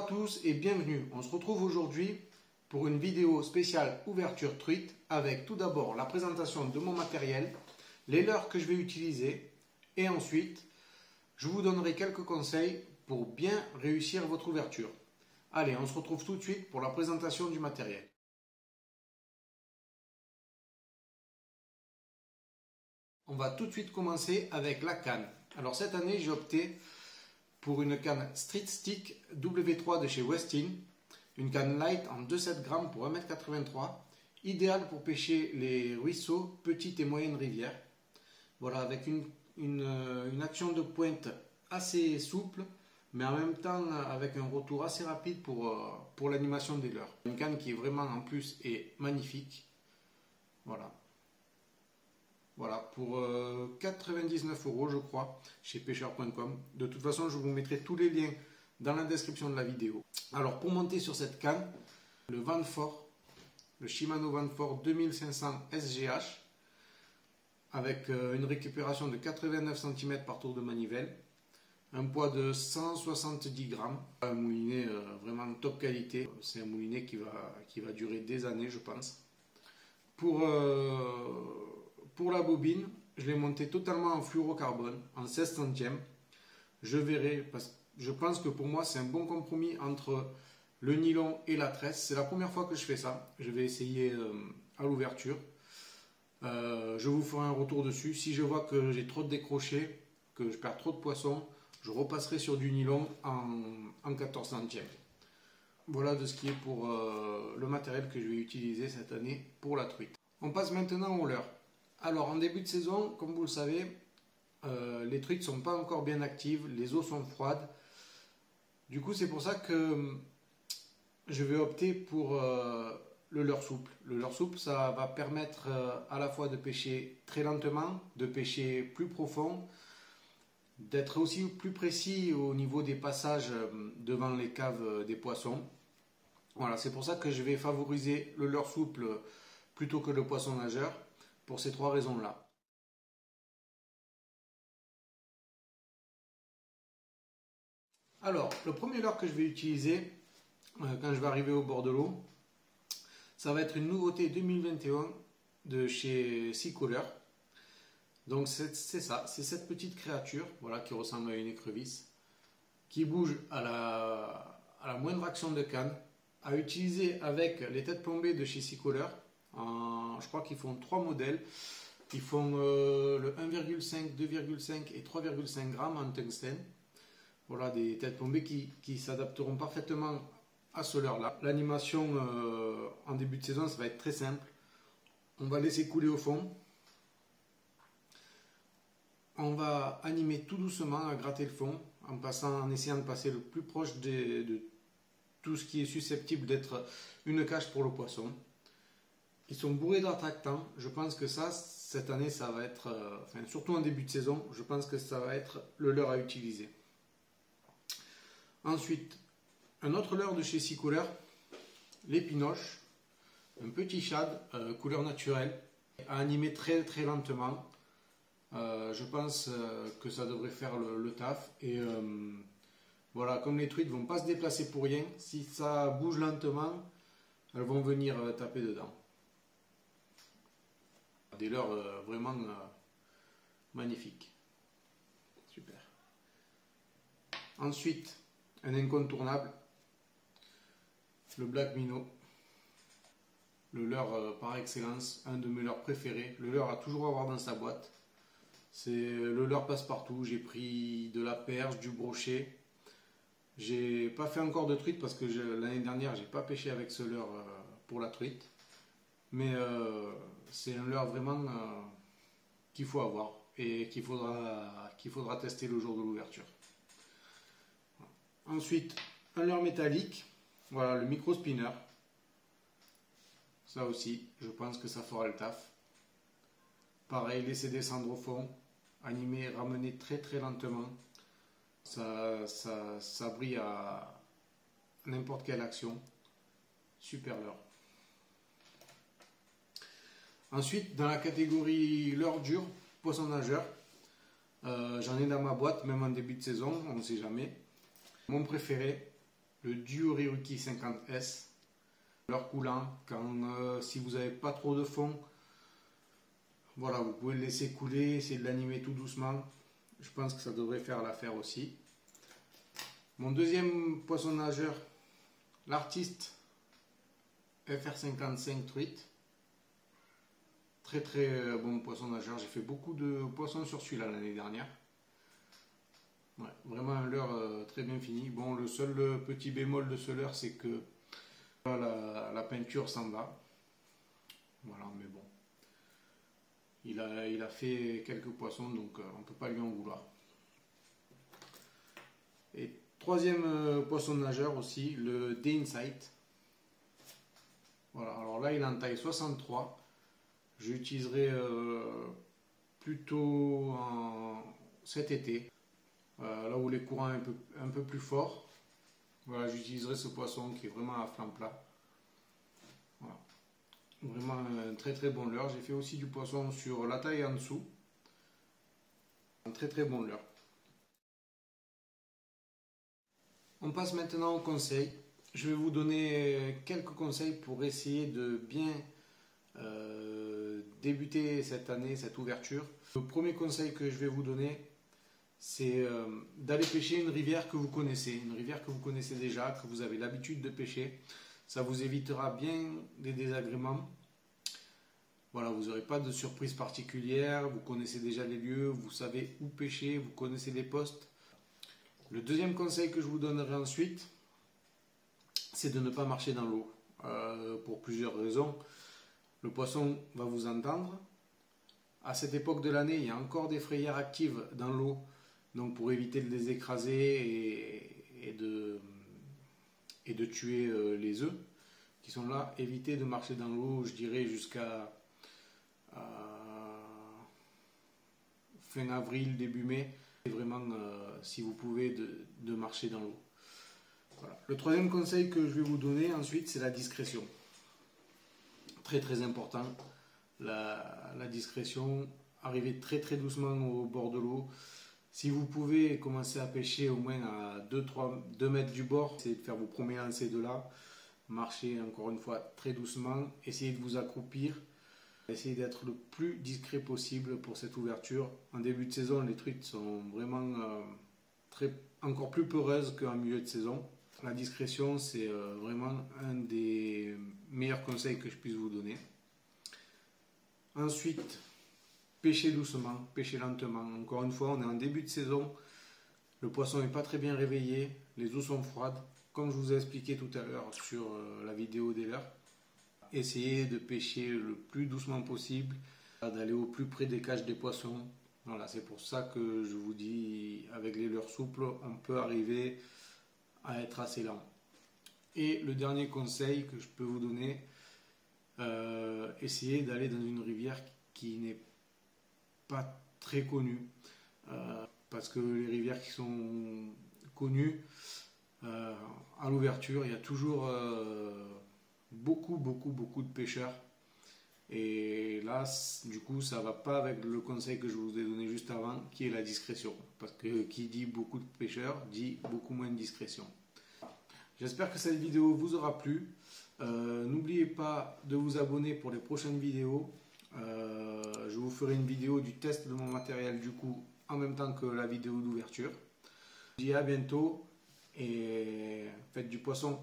tous et bienvenue. On se retrouve aujourd'hui pour une vidéo spéciale ouverture truite avec tout d'abord la présentation de mon matériel, les leurres que je vais utiliser et ensuite je vous donnerai quelques conseils pour bien réussir votre ouverture. Allez, on se retrouve tout de suite pour la présentation du matériel. On va tout de suite commencer avec la canne. Alors cette année j'ai opté pour une canne Street Stick W3 de chez Westin, une canne light en 2,7 g pour 1,83 m, idéale pour pêcher les ruisseaux, petites et moyennes rivières. Voilà, avec une action de pointe assez souple, mais en même temps avec un retour assez rapide pour l'animation des leurres. Une canne qui est vraiment en plus est magnifique. Voilà, pour 99 € je crois, chez pêcheur.com. De toute façon, je vous mettrai tous les liens dans la description de la vidéo. Alors, pour monter sur cette canne, le Vanfort, le Shimano Vanfort 2500 SGH, avec une récupération de 89 cm par tour de manivelle, un poids de 170 g, un moulinet vraiment top qualité. C'est un moulinet qui va durer des années, je pense. Pour la bobine, je l'ai montée totalement en fluorocarbone, en 16 centièmes. Je verrai, parce que je pense que pour moi c'est un bon compromis entre le nylon et la tresse. C'est la première fois que je fais ça. Je vais essayer à l'ouverture. Je vous ferai un retour dessus. Si je vois que j'ai trop de décrochés, que je perds trop de poissons, je repasserai sur du nylon en 14 centièmes. Voilà de ce qui est pour le matériel que je vais utiliser cette année pour la truite. On passe maintenant aux leurres. Alors en début de saison, comme vous le savez, les truites ne sont pas encore bien actives, les eaux sont froides. Du coup c'est pour ça que je vais opter pour le leurre souple. Le leurre souple, ça va permettre à la fois de pêcher très lentement, de pêcher plus profond, d'être aussi plus précis au niveau des passages devant les caves des poissons. Voilà, c'est pour ça que je vais favoriser le leurre souple plutôt que le poisson nageur, pour ces trois raisons-là. Alors, le premier leurre que je vais utiliser quand je vais arriver au bord de l'eau, ça va être une nouveauté 2021 de chez Seacolor. Donc c'est ça, c'est cette petite créature, voilà, qui ressemble à une écrevisse, qui bouge à la moindre action de canne, à utiliser avec les têtes plombées de chez Seacolor. Je crois qu'ils font 3 modèles. Ils font le 1,5, 2,5 et 3,5 g en tungstène. Voilà, des têtes plombées qui s'adapteront parfaitement à ce leurre-là. L'animation en début de saison, ça va être très simple. On va laisser couler au fond. On va animer tout doucement à gratter le fond en essayant de passer le plus proche de tout ce qui est susceptible d'être une cache pour le poisson. Ils sont bourrés d'attractants. Je pense que ça, cette année, ça va être, surtout en début de saison, je pense que ça va être le leurre à utiliser. Ensuite, un autre leurre de chez Seacolor, l'épinoche, un petit shad, couleur naturelle, à animer très très lentement. Je pense que ça devrait faire le taf. Et voilà, comme les truites ne vont pas se déplacer pour rien, si ça bouge lentement, elles vont venir taper dedans. Des leurres vraiment magnifiques. Super. Ensuite, un incontournable, le Black Minnow. Le leurre par excellence, un de mes leurres préférés. Le leurre à toujours avoir dans sa boîte. Le leurre passe-partout. J'ai pris de la perche, du brochet. J'ai pas fait encore de truite parce que l'année dernière, j'ai pas pêché avec ce leurre pour la truite. Mais c'est un leurre vraiment qu'il faut avoir et qu'il faudra tester le jour de l'ouverture. Ensuite, un leurre métallique, voilà, le micro spinner. Ça aussi, je pense que ça fera le taf. Pareil, laisser descendre au fond, animer, ramener très très lentement. Ça brille à n'importe quelle action. Super leurre. Ensuite, dans la catégorie leurre dur, poisson nageur, j'en ai dans ma boîte, même en début de saison, on ne sait jamais. Mon préféré, le Duo Ryuki 50S. Leurre coulant, si vous n'avez pas trop de fond, voilà, vous pouvez le laisser couler, essayer de l'animer tout doucement. Je pense que ça devrait faire l'affaire aussi. Mon deuxième poisson nageur, l'artiste FR55 Truite. Très très bon poisson nageur. J'ai fait beaucoup de poissons sur celui-là l'année dernière. Ouais, vraiment un leurre très bien fini. Bon, le seul petit bémol de ce leurre, c'est que la peinture s'en va. Voilà, mais bon. Il a fait quelques poissons, donc on ne peut pas lui en vouloir. Et troisième poisson nageur aussi, le D-Insight. Voilà, alors là il est en taille 63. J'utiliserai plutôt cet été, là où les courants un peu plus forts. Voilà, j'utiliserai ce poisson qui est vraiment à flanc plat. Voilà. Vraiment un très très bon leurre. J'ai fait aussi du poisson sur la taille en dessous. Un très très bon leurre. On passe maintenant aux conseils. Je vais vous donner quelques conseils pour essayer de bien débuter cette année, cette ouverture. Le premier conseil que je vais vous donner, c'est d'aller pêcher une rivière que vous connaissez, déjà, que vous avez l'habitude de pêcher. Ça vous évitera bien des désagréments. Voilà, vous n'aurez pas de surprise particulière, vous connaissez déjà les lieux, vous savez où pêcher, vous connaissez les postes. Le deuxième conseil que je vous donnerai ensuite, c'est de ne pas marcher dans l'eau, pour plusieurs raisons. Le poisson va vous entendre. À cette époque de l'année, il y a encore des frayères actives dans l'eau, donc pour éviter de les écraser et de tuer les œufs qui sont là, évitez de marcher dans l'eau, je dirais jusqu'à fin avril, début mai. Et vraiment, si vous pouvez, de marcher dans l'eau. Voilà. Le troisième conseil que je vais vous donner ensuite, c'est la discrétion. Très très important, la discrétion. Arrivez très très doucement au bord de l'eau. Si vous pouvez commencer à pêcher au moins à 2 mètres du bord, essayez de faire vos premiers lancers de là. Marchez encore une fois très doucement, essayez de vous accroupir. Essayez d'être le plus discret possible pour cette ouverture. En début de saison, les truites sont vraiment encore plus peureuses qu'en milieu de saison. La discrétion, c'est vraiment un des meilleurs conseils que je puisse vous donner. Ensuite, pêchez doucement, pêchez lentement. Encore une fois, on est en début de saison. Le poisson n'est pas très bien réveillé. Les eaux sont froides. Comme je vous ai expliqué tout à l'heure sur la vidéo des leurres. Essayez de pêcher le plus doucement possible, d'aller au plus près des cages des poissons. Voilà, c'est pour ça que je vous dis, avec les leurres souples, on peut arriver à être assez lent. Et le dernier conseil que je peux vous donner, essayez d'aller dans une rivière qui n'est pas très connue. Parce que les rivières qui sont connues, à l'ouverture, il y a toujours beaucoup de pêcheurs. Et là, du coup, ça va pas avec le conseil que je vous ai donné juste avant, qui est la discrétion. Parce que qui dit beaucoup de pêcheurs, dit beaucoup moins de discrétion. J'espère que cette vidéo vous aura plu. N'oubliez pas de vous abonner pour les prochaines vidéos. Je vous ferai une vidéo du test de mon matériel, du coup, en même temps que la vidéo d'ouverture. Je vous dis à bientôt et faites du poisson.